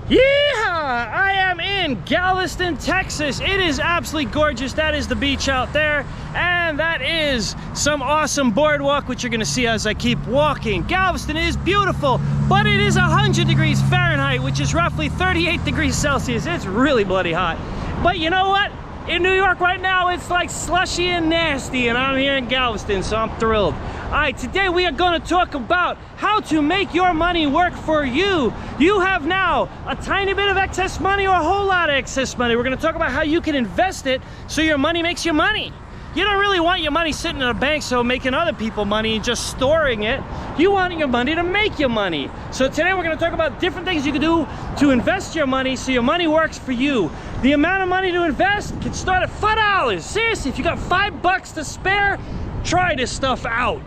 Yeehaw! I am in Galveston, Texas. It is absolutely gorgeous. That is the beach out there, and that is some awesome boardwalk, which you're gonna see as I keep walking. Galveston is beautiful, but it is 100 degrees Fahrenheit, which is roughly 38 degrees Celsius. It's really bloody hot. But you know what? In New York right now, it's like slushy and nasty, and I'm here in Galveston, so I'm thrilled. All right, today we are going to talk about how to make your money work for you. You have now a tiny bit of excess money or a whole lot of excess money. We're going to talk about how you can invest it so your money makes you money. You don't really want your money sitting in a bank so making other people money and just storing it. You want your money to make you money. So today we're going to talk about different things you can do to invest your money so your money works for you. The amount of money to invest can start at $5. Seriously, if you got $5 to spare, try this stuff out.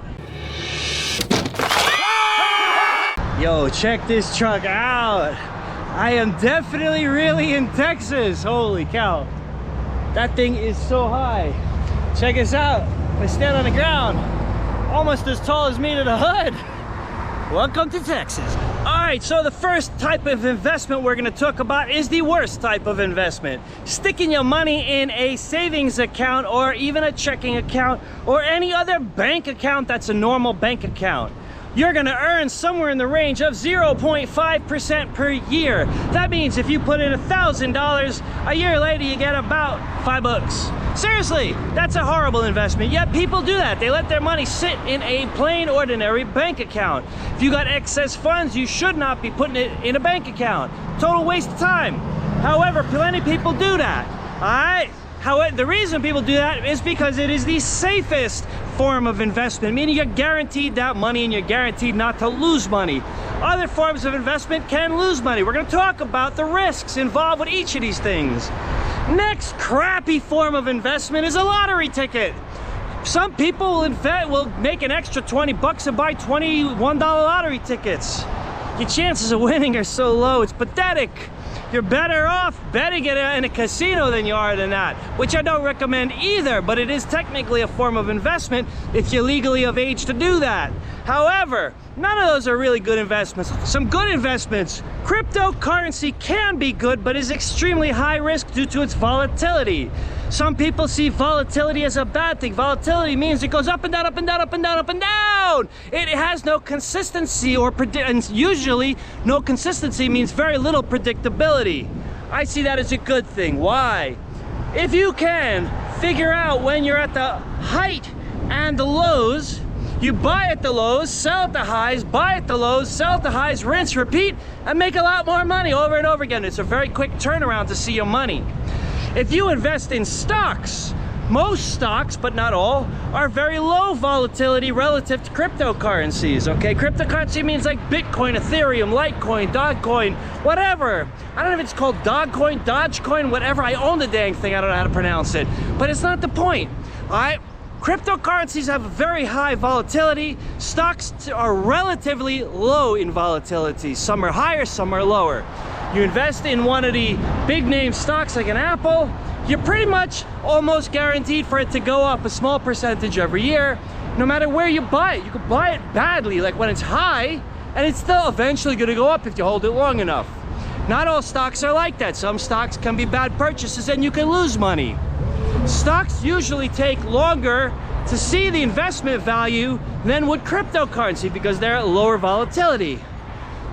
Yo, check this truck out. I am definitely really in Texas. Holy cow. That thing is so high. Check this out. If I stand on the ground, almost as tall as me to the hood. Welcome to Texas. All right, so the first type of investment we're gonna talk about is the worst type of investment. Sticking your money in a savings account or even a checking account or any other bank account that's a normal bank account. You're gonna earn somewhere in the range of 0.5% per year. That means if you put in $1,000, a year later you get about $5. Seriously, that's a horrible investment, yet people do that. They let their money sit in a plain, ordinary bank account. If you got excess funds, you should not be putting it in a bank account. Total waste of time. However, plenty of people do that, all right? However, the reason people do that is because it is the safest form of investment, meaning you're guaranteed that money and you're guaranteed not to lose money. Other forms of investment can lose money. We're going to talk about the risks involved with each of these things. Next crappy form of investment is a lottery ticket. Some people will make an extra 20 bucks and buy $21 lottery tickets. Your chances of winning are so low, it's pathetic. You're better off betting it in a casino than you are than that, which I don't recommend either, but it is technically a form of investment if you're legally of age to do that. However, none of those are really good investments. Some good investments. Cryptocurrency can be good, but is extremely high risk due to its volatility. Some people see volatility as a bad thing. Volatility means it goes up and down, up and down, up and down, up and down. It has no consistency, and usually no consistency means very little predictability. I see that as a good thing. Why? If you can figure out when you're at the height and the lows, you buy at the lows, sell at the highs, buy at the lows, sell at the highs, rinse, repeat, and make a lot more money over and over again. It's a very quick turnaround to see your money. If you invest in stocks, most stocks, but not all, are very low volatility relative to cryptocurrencies, okay? Cryptocurrency means like Bitcoin, Ethereum, Litecoin, Dogecoin, whatever. I don't know if it's called Dogecoin, whatever. I own the dang thing, I don't know how to pronounce it. But it's not the point, all right? Cryptocurrencies have very high volatility. Stocks are relatively low in volatility. Some are higher, some are lower. You invest in one of the big name stocks like an Apple, you're pretty much almost guaranteed for it to go up a small percentage every year, no matter where you buy it. You could buy it badly, like when it's high, and it's still eventually gonna go up if you hold it long enough. Not all stocks are like that. Some stocks can be bad purchases and you can lose money. Stocks usually take longer to see the investment value than would cryptocurrency because they're at lower volatility.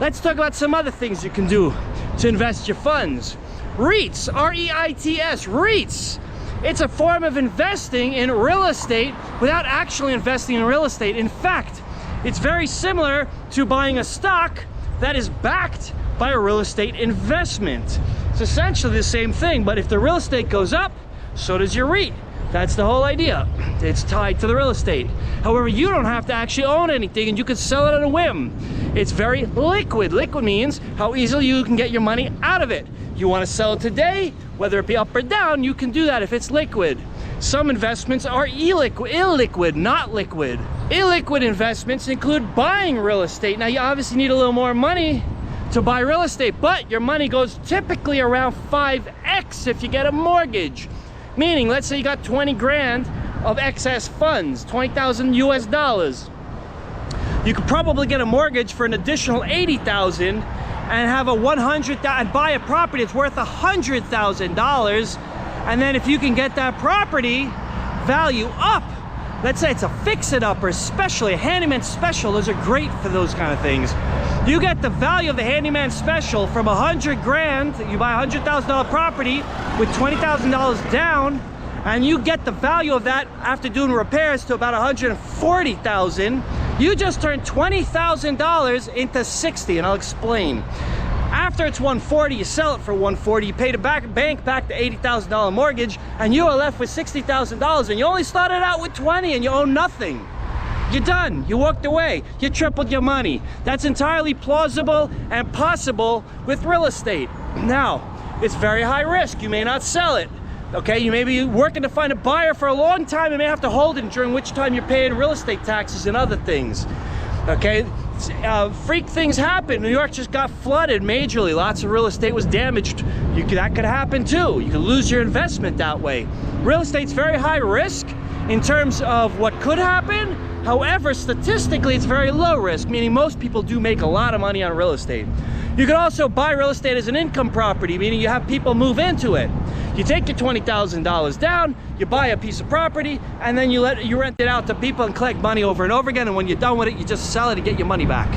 Let's talk about some other things you can do to invest your funds. REITs, R-E-I-T-S, REITs. It's a form of investing in real estate without actually investing in real estate. In fact, it's very similar to buying a stock that is backed by a real estate investment. It's essentially the same thing, but if the real estate goes up, so does your REIT. That's the whole idea. It's tied to the real estate. However, you don't have to actually own anything and you can sell it on a whim. It's very liquid. Liquid means how easily you can get your money out of it. You want to sell it today, whether it be up or down, you can do that if it's liquid. Some investments are illiquid, not liquid. Illiquid investments include buying real estate. Now, you obviously need a little more money to buy real estate, but your money goes typically around 5x if you get a mortgage. Meaning, let's say you got 20 grand of excess funds, 20,000 US dollars. You could probably get a mortgage for an additional 80,000 and have a and buy a property that's worth $100,000, and then if you can get that property value up, let's say it's a fix-it-up or especially a handyman special, those are great for those kind of things. You get the value of the handyman special from 100 grand, you buy a $100,000 property with $20,000 down, and you get the value of that after doing repairs to about 140,000. You just turned $20,000 into 60, and I'll explain. After it's 140, you sell it for 140, you pay the bank back the $80,000 mortgage, and you are left with $60,000, and you only started out with 20 and you own nothing. You're done. You walked away. You tripled your money. That's entirely plausible and possible with real estate. Now, it's very high risk. You may not sell it. Okay, you may be working to find a buyer for a long time and may have to hold it, during which time you're paying real estate taxes and other things. Okay, freak things happen. New York just got flooded majorly. Lots of real estate was damaged. That could happen too. You could lose your investment that way. Real estate's very high risk in terms of what could happen. However, statistically, it's very low risk, meaning most people do make a lot of money on real estate. You can also buy real estate as an income property, meaning you have people move into it. You take your $20,000 down, you buy a piece of property, and then you rent it out to people and collect money over and over again, and when you're done with it, you just sell it to get your money back.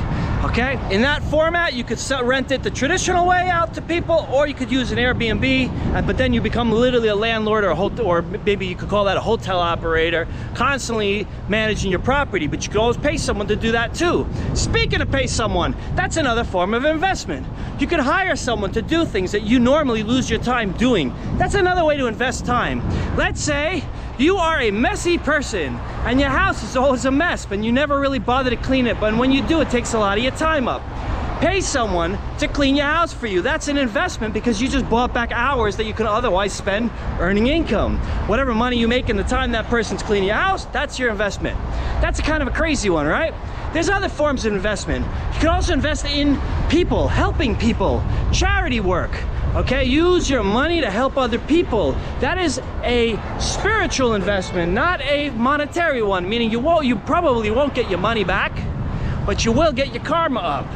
Okay? In that format, you could rent it the traditional way out to people, or you could use an Airbnb, but then you become literally a landlord, or maybe you could call that a hotel operator, constantly managing your property, but you could always pay someone to do that too. Speaking of pay someone, that's another form of investment. You can hire someone to do things that you normally lose your time doing. That's another way to invest time. Let's say you are a messy person and your house is always a mess, but you never really bother to clean it, but when you do, it takes a lot of your time up. Pay someone to clean your house for you. That's an investment because you just bought back hours that you could otherwise spend earning income. Whatever money you make in the time that person's cleaning your house, that's your investment. That's kind of a crazy one, right? There's other forms of investment. You can also invest in people, helping people, charity work. Okay, use your money to help other people. That is a spiritual investment, not a monetary one, meaning you probably won't get your money back, but you will get your karma up.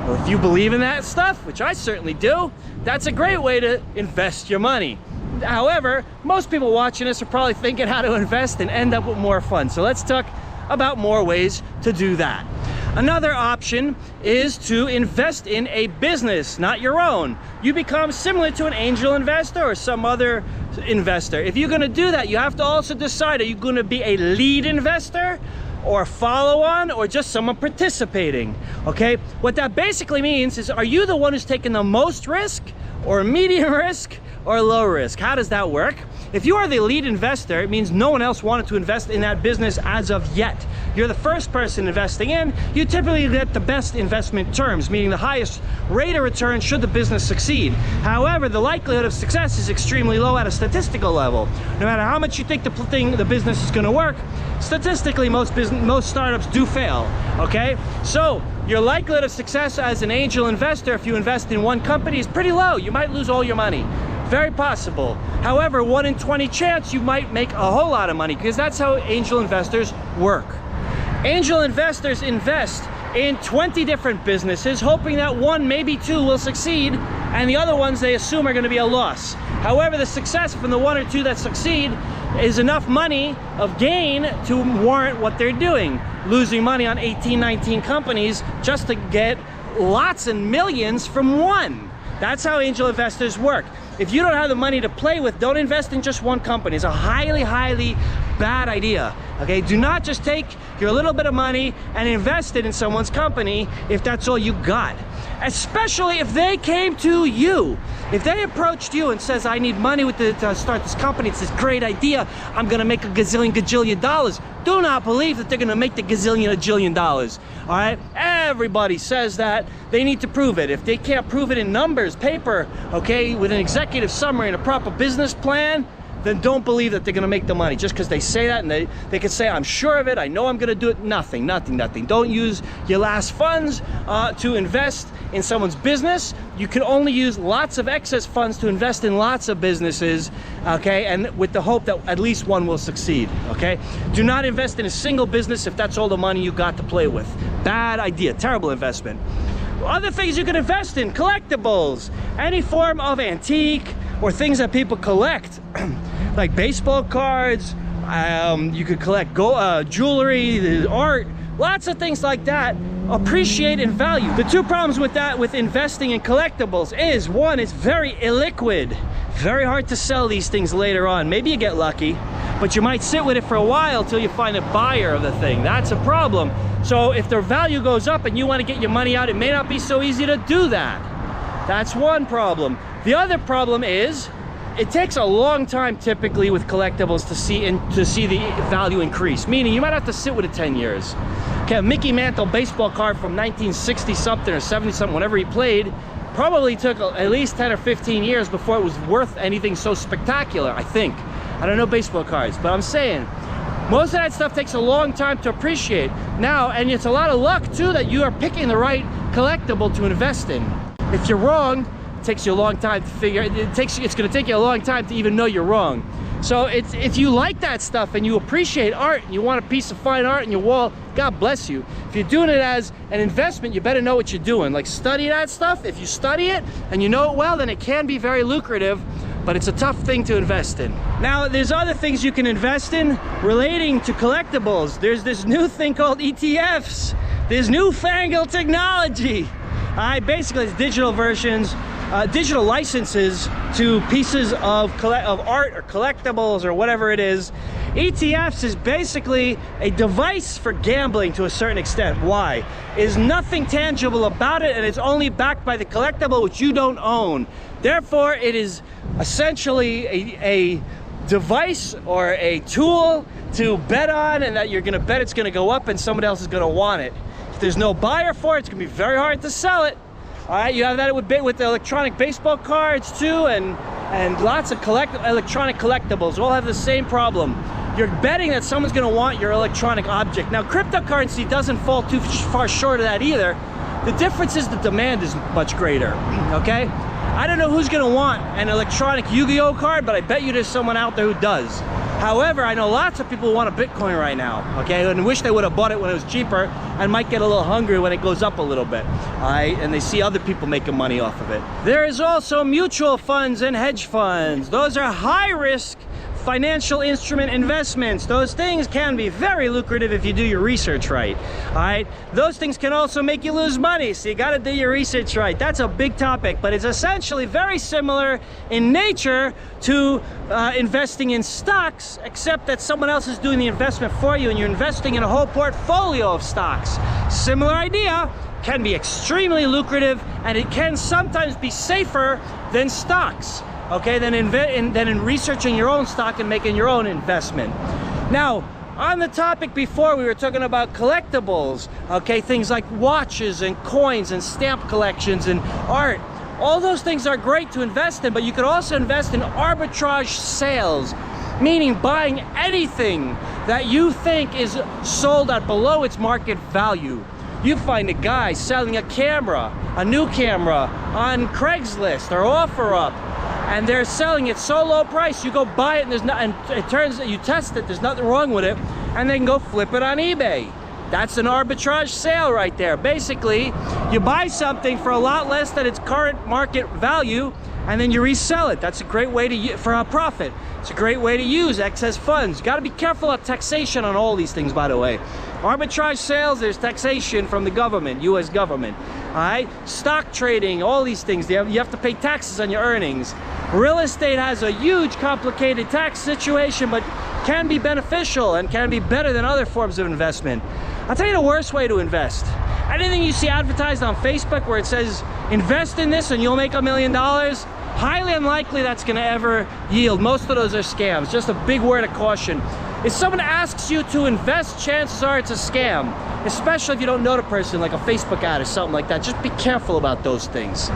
Well, if you believe in that stuff, which I certainly do, that's a great way to invest your money. However, most people watching this are probably thinking how to invest and end up with more fun. So let's talk about more ways to do that. Another option is to invest in a business, not your own. You become similar to an angel investor or some other investor. If you're gonna do that, you have to also decide, are you gonna be a lead investor or follow-on or just someone participating, okay? What that basically means is, are you the one who's taking the most risk or medium risk or low risk? How does that work? If you are the lead investor, it means no one else wanted to invest in that business as of yet. You're the first person investing in. You typically get the best investment terms, meaning the highest rate of return should the business succeed. However, the likelihood of success is extremely low at a statistical level. No matter how much you think the business is going to work, statistically most startups do fail, okay? So your likelihood of success as an angel investor, if you invest in one company, is pretty low. You might lose all your money. Very possible. However, 1 in 20 chance you might make a whole lot of money, because that's how angel investors work. Angel investors invest in 20 different businesses, hoping that one, maybe two will succeed, and the other ones they assume are going to be a loss. However, the success from the 1 or 2 that succeed is enough money of gain to warrant what they're doing. Losing money on 18, 19 companies just to get lots and millions from one. That's how angel investors work. If you don't have the money to play with, don't invest in just one company. It's a highly, highly bad idea. Okay, do not just take your little bit of money and invest it in someone's company if that's all you got. Especially if they came to you. If they approached you and says, I need money to start this company, it's this great idea, I'm gonna make a gajillion dollars. Do not believe that they're gonna make the gajillion dollars. All right, everybody says that. They need to prove it. If they can't prove it in numbers, paper, okay, with an executive summary and a proper business plan, then don't believe that they're gonna make the money just because they say that, and they can say, I'm sure of it, I know I'm gonna do it. Nothing. Don't use your last funds to invest in someone's business. You can only use lots of excess funds to invest in lots of businesses, okay, and with the hope that at least one will succeed, okay? Do not invest in a single business if that's all the money you got to play with. Bad idea, terrible investment. Other things you can invest in: collectibles, any form of antique or things that people collect, like baseball cards. You could collect jewelry, art, lots of things like that appreciate in value. The two problems with that, with investing in collectibles, is one, it's very illiquid. Very hard to sell these things later on. Maybe you get lucky, but you might sit with it for a while till you find a buyer of the thing. That's a problem. So if their value goes up and you want to get your money out, it may not be so easy to do that. That's one problem. The other problem is it takes a long time typically with collectibles to see the value increase. Meaning you might have to sit with it 10 years. Okay, a Mickey Mantle baseball card from 1960 something or 70 something, whenever he played, probably took at least 10 or 15 years before it was worth anything so spectacular, I think. I don't know baseball cards, but I'm saying most of that stuff takes a long time to appreciate. Now, and it's a lot of luck too that you are picking the right collectible to invest in. If you're wrong, it takes you a long time to figure it's going to take you a long time to even know you're wrong. So if you like that stuff and you appreciate art and you want a piece of fine art in your wall, God bless you. If you're doing it as an investment, you better know what you're doing. Like, study that stuff. If you study it and you know it well, then it can be very lucrative, but it's a tough thing to invest in. Now, there's other things you can invest in relating to collectibles. There's this new thing called ETFs. There's newfangled technology. Basically, it's digital versions, digital licenses to pieces of art or collectibles or whatever it is. ETFs is basically a device for gambling to a certain extent. Why? There's nothing tangible about it, and it's only backed by the collectible, which you don't own. Therefore, it is essentially a device or a tool to bet on, and that you're going to bet it's going to go up and somebody else is going to want it. If there's no buyer for it, it's going to be very hard to sell it. All right, you have that with the electronic baseball cards too, and lots of electronic collectibles all have the same problem. You're betting that someone's going to want your electronic object. Now, cryptocurrency doesn't fall too far short of that either. The difference is the demand is much greater, okay? I don't know who's going to want an electronic Yu-Gi-Oh card, but I bet you there's someone out there who does. However, I know lots of people who want a Bitcoin right now, okay, and wish they would have bought it when it was cheaper and might get a little hungry when it goes up a little bit, all right, and they see other people making money off of it. There is also mutual funds and hedge funds. Those are high-risk financial instrument investments. Those things can be very lucrative if you do your research right. All right, those things can also make you lose money, so you got to do your research right. That's a big topic, but it's essentially very similar in nature to investing in stocks, except that someone else is doing the investment for you and you're investing in a whole portfolio of stocks. Similar idea, can be extremely lucrative, and it can sometimes be safer than stocks. Okay, than in researching your own stock and making your own investment. Now, on the topic before, we were talking about collectibles, okay, things like watches and coins and stamp collections and art. All those things are great to invest in, but you could also invest in arbitrage sales, meaning buying anything that you think is sold at below its market value. You find a guy selling a camera, a new camera, on Craigslist or OfferUp, and they're selling it so low price, you go buy it and it turns out you test it, there's nothing wrong with it, and then go flip it on eBay. That's an arbitrage sale right there. Basically, you buy something for a lot less than its current market value, and then you resell it. That's a great way for a profit. It's a great way to use excess funds. You got to be careful of taxation on all these things, by the way. Arbitrage sales, there's taxation from the government, U.S. government. All right, stock trading, all these things, you have to pay taxes on your earnings. Real estate has a huge, complicated tax situation, but can be beneficial and can be better than other forms of investment. I'll tell you the worst way to invest. Anything you see advertised on Facebook where it says, invest in this and you'll make $1 million, highly unlikely that's going to ever yield. Most of those are scams. Just a big word of caution. If someone asks you to invest, chances are it's a scam, especially if you don't know the person, like a Facebook ad or something like that. Just be careful about those things.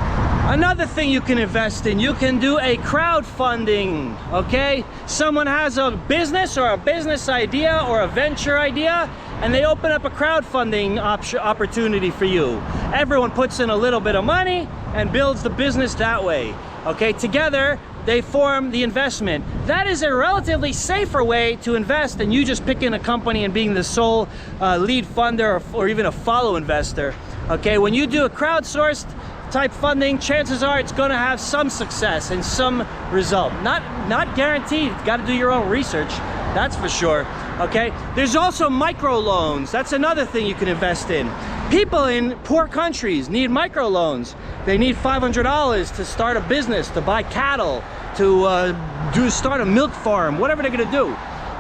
Another thing you can invest in, you can do a crowdfunding, okay? Someone has a business or a business idea or a venture idea, and they open up a crowdfunding opportunity for you. Everyone puts in a little bit of money and builds the business that way, okay? Together, they form the investment. That is a relatively safer way to invest than you just picking a company and being the sole lead funder or even a follow investor. Okay, when you do a crowdsourced type funding, chances are it's going to have some success and some result. Not guaranteed. You got to do your own research, that's for sure. Okay, there's also microloans. That's another thing you can invest in. People in poor countries need microloans. They need $500 to start a business, to buy cattle, to start a milk farm, whatever they're going to do.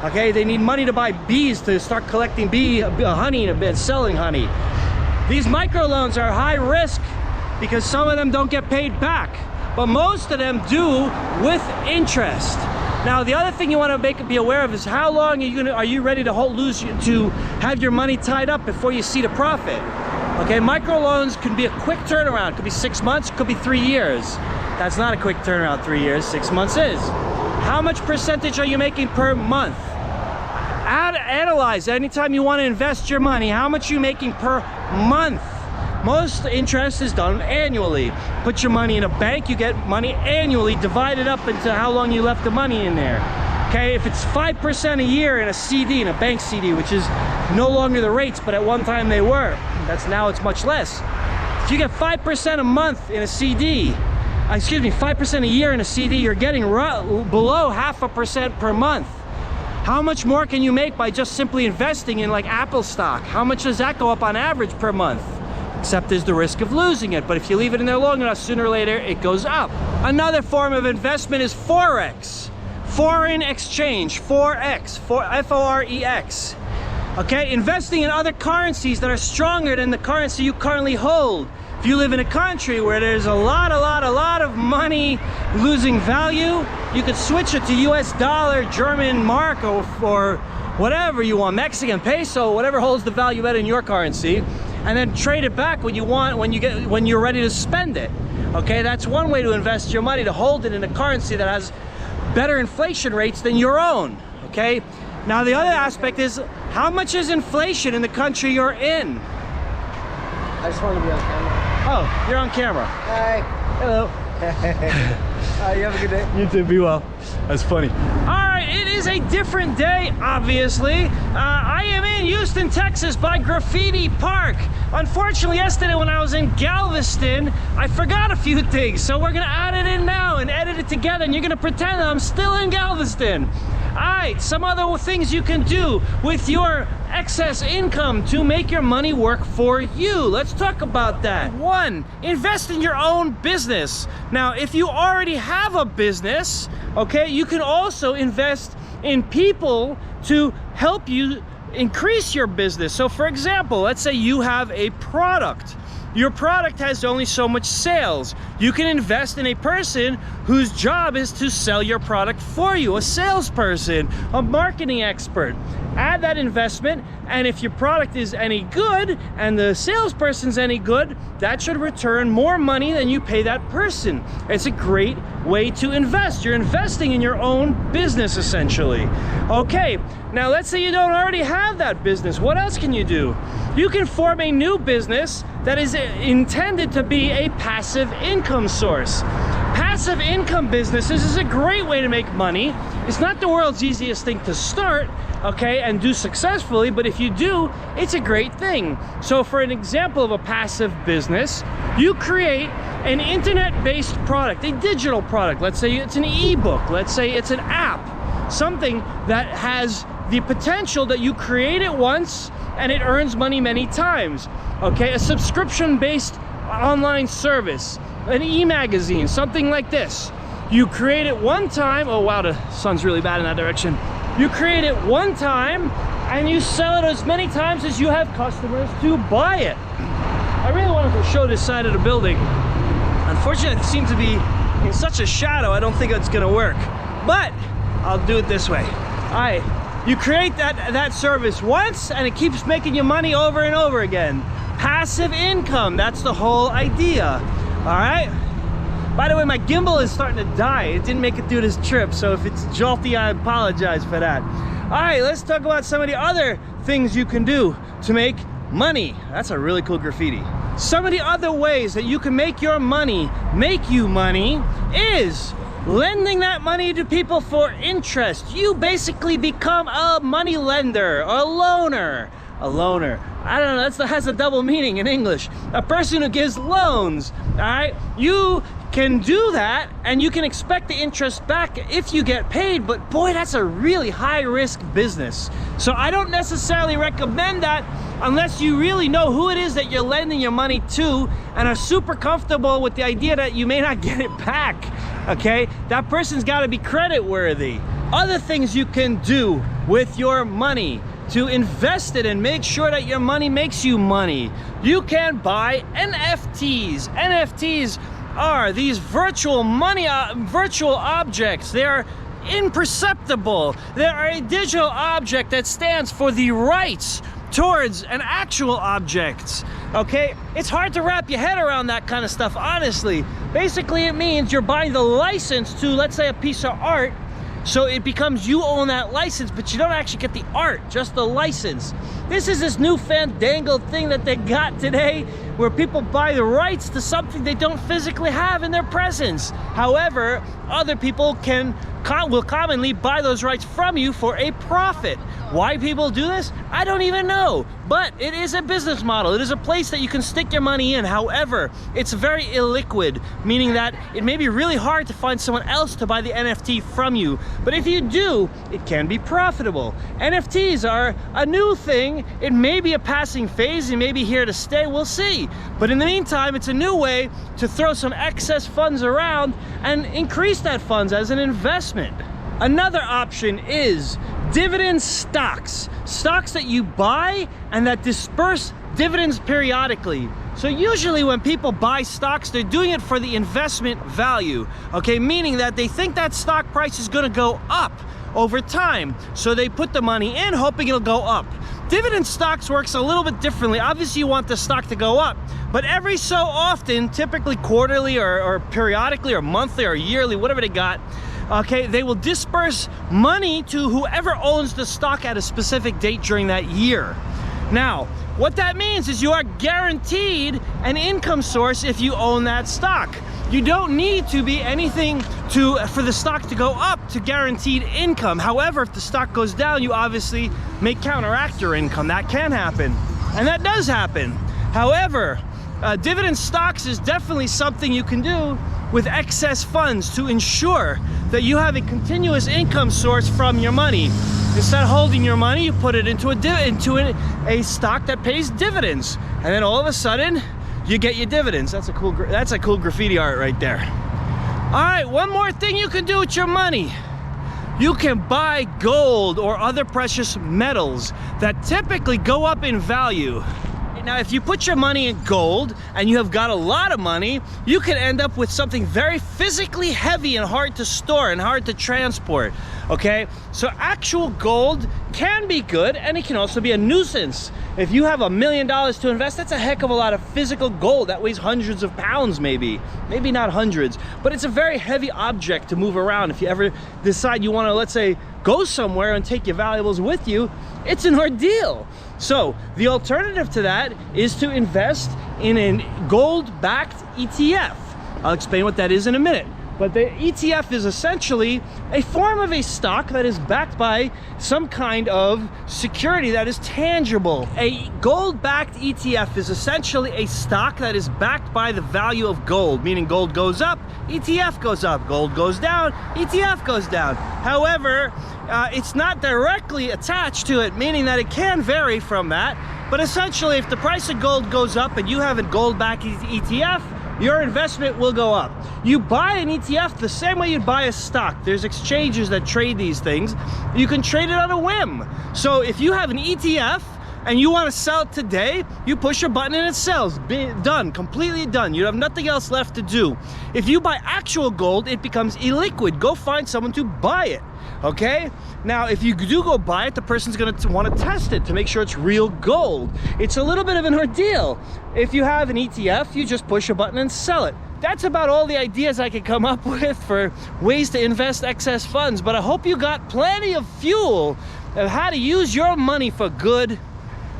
Okay, they need money to buy bees, to start collecting honey and selling honey. These microloans are high risk because some of them don't get paid back, but most of them do with interest. Now, the other thing you want to be aware of is how long are you ready to have your money tied up before you see the profit. Okay, microloans can be a quick turnaround. Could be 6 months, could be 3 years. That's not a quick turnaround, 3 years. 6 months is. How much percentage are you making per month? Analyze anytime you want to invest your money, how much are you making per month? Most interest is done annually. Put your money in a bank, you get money annually divided up into how long you left the money in there. Okay, if it's 5% a year in a CD, in a bank CD, which is no longer the rates, but at one time they were. Now it's much less. If you get 5% a month in a CD, 5% a year in a CD, you're getting below 0.5% per month. How much more can you make by just simply investing in like Apple stock? How much does that go up on average per month? Except there's the risk of losing it, but if you leave it in there long enough, sooner or later it goes up. Another form of investment is Forex, foreign exchange, Forex, F-O-R-E-X. Okay, investing in other currencies that are stronger than the currency you currently hold. If you live in a country where there's a lot of money losing value, you could switch it to US dollar, German mark, or whatever you want, Mexican peso, whatever holds the value better in your currency, and then trade it back when you want, when you're ready to spend it. Okay, that's one way to invest your money, to hold it in a currency that has better inflation rates than your own. Okay, now the other aspect is, how much is inflation in the country you're in? I just want to be on camera. Oh, you're on camera. Hi. Hello. You have a good day. You too, be well. That's funny. All right, it is a different day, obviously. I am in Houston, Texas by Graffiti Park. Unfortunately, yesterday when I was in Galveston, I forgot a few things. So we're gonna add it in now and edit it together, and you're gonna pretend that I'm still in Galveston. All right, some other things you can do with your excess income to make your money work for you. Let's talk about that. 1, invest in your own business. Now, if you already have a business, okay, you can also invest in people to help you increase your business. So for example, let's say you have a product. Your product has only so much sales. You can invest in a person whose job is to sell your product for you, a salesperson, a marketing expert. Add that investment, and if your product is any good and the salesperson's any good, that should return more money than you pay that person. It's a great way to invest. You're investing in your own business, essentially. Okay, now let's say you don't already have that business. What else can you do? You can form a new business that is intended to be a passive income source. Passive income businesses is a great way to make money. It's not the world's easiest thing to start, okay, and do successfully, but if you do, it's a great thing. So for an example of a passive business, you create an internet-based product, a digital product. Let's say it's an ebook, let's say it's an app, something that has the potential that you create it once and it earns money many times. Okay, a subscription-based online service, an e-magazine, something like this. You create it one time. Oh wow, the sun's really bad in that direction. You create it one time and you sell it as many times as you have customers to buy it. I really wanted to show this side of the building. Unfortunately, it seems to be in such a shadow, I don't think it's gonna work, but I'll do it this way. All right, you create that service once and it keeps making you money over and over again. Passive income, that's the whole idea. All right. By the way, my gimbal is starting to die. It didn't make it through this trip, so if it's jolty, I apologize for that. All right, let's talk about some of the other things you can do to make money. That's a really cool graffiti. Some of the other ways that you can make your money make you money is lending that money to people for interest. You basically become a money lender, a loaner. a loaner. I don't know, that has a double meaning in English. A person who gives loans, all right? You can do that and you can expect the interest back if you get paid, but boy, that's a really high risk business. So I don't necessarily recommend that unless you really know who it is that you're lending your money to and are super comfortable with the idea that you may not get it back, okay? That person's gotta be credit worthy. Other things you can do with your money to invest it and make sure that your money makes you money. You can buy NFTs. NFTs are these virtual money, virtual objects. They're imperceptible. They are a digital object that stands for the rights towards an actual object, okay? It's hard to wrap your head around that kind of stuff, honestly. Basically, it means you're buying the license to, let's say, a piece of art, so it becomes you own that license, but you don't actually get the art, just the license. This is this new fandangled thing that they got today, where people buy the rights to something they don't physically have in their presence. However, other people will commonly buy those rights from you for a profit. Why people do this? I don't even know, but it is a business model. It is a place that you can stick your money in. However, it's very illiquid, meaning that it may be really hard to find someone else to buy the NFT from you. But if you do, it can be profitable. NFTs are a new thing. It may be a passing phase. It may be here to stay. We'll see. But in the meantime, it's a new way to throw some excess funds around and increase that funds as an investment. Another option is dividend stocks. Stocks that you buy and that disperse dividends periodically. So usually when people buy stocks, they're doing it for the investment value, okay? Meaning that they think that stock price is gonna go up over time. So they put the money in hoping it'll go up. Dividend stocks works a little bit differently. Obviously you want the stock to go up, but every so often, typically quarterly or periodically or monthly or yearly, whatever they got, okay, they will disperse money to whoever owns the stock at a specific date during that year. Now, what that means is you are guaranteed an income source if you own that stock. You don't need to be anything for the stock to go up to guaranteed income. However, if the stock goes down, you obviously may counteract your income. That can happen, and that does happen. However, dividend stocks is definitely something you can do with excess funds to ensure that you have a continuous income source from your money. Instead of holding your money, you put it into a stock that pays dividends, and then all of a sudden you get your dividends. That's a cool graffiti art right there. All right, one more thing you can do with your money. You can buy gold or other precious metals that typically go up in value. Now, if you put your money in gold and you have got a lot of money, you can end up with something very physically heavy and hard to store and hard to transport, okay? So actual gold can be good, and it can also be a nuisance. If you have $1 million to invest, that's a heck of a lot of physical gold. That weighs hundreds of pounds, maybe not hundreds, but it's a very heavy object to move around. If you ever decide you want to, let's say, go somewhere and take your valuables with you, it's an ordeal. So the alternative to that is to invest in a gold-backed ETF. I'll explain what that is in a minute. But the ETF is essentially a form of a stock that is backed by some kind of security that is tangible. A gold-backed ETF is essentially a stock that is backed by the value of gold, meaning gold goes up, ETF goes up, gold goes down, ETF goes down. However, it's not directly attached to it, meaning that it can vary from that. But essentially, if the price of gold goes up and you have a gold-backed ETF, your investment will go up. You buy an ETF the same way you'd buy a stock. There's exchanges that trade these things. You can trade it on a whim. So if you have an ETF and you want to sell it today, you push a button and it sells. Done, completely done. You have nothing else left to do. If you buy actual gold, it becomes illiquid. Go find someone to buy it, okay? Now, if you do go buy it, the person's gonna want to test it to make sure it's real gold. It's a little bit of an ordeal. If you have an ETF, you just push a button and sell it. That's about all the ideas I could come up with for ways to invest excess funds, but I hope you got plenty of fuel of how to use your money for good.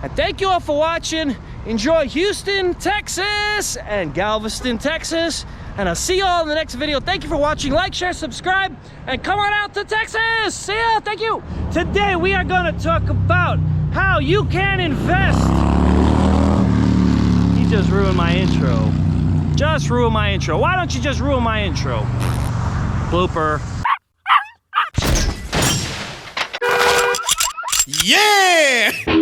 And thank you all for watching. Enjoy Houston, Texas, and Galveston, Texas. And I'll see you all in the next video. Thank you for watching. Like, share, subscribe, and come on out to Texas. See ya. Thank you. Today we are going to talk about how you can invest. He just ruined my intro. Just ruined my intro. Why don't you just ruin my intro? Blooper. Yeah!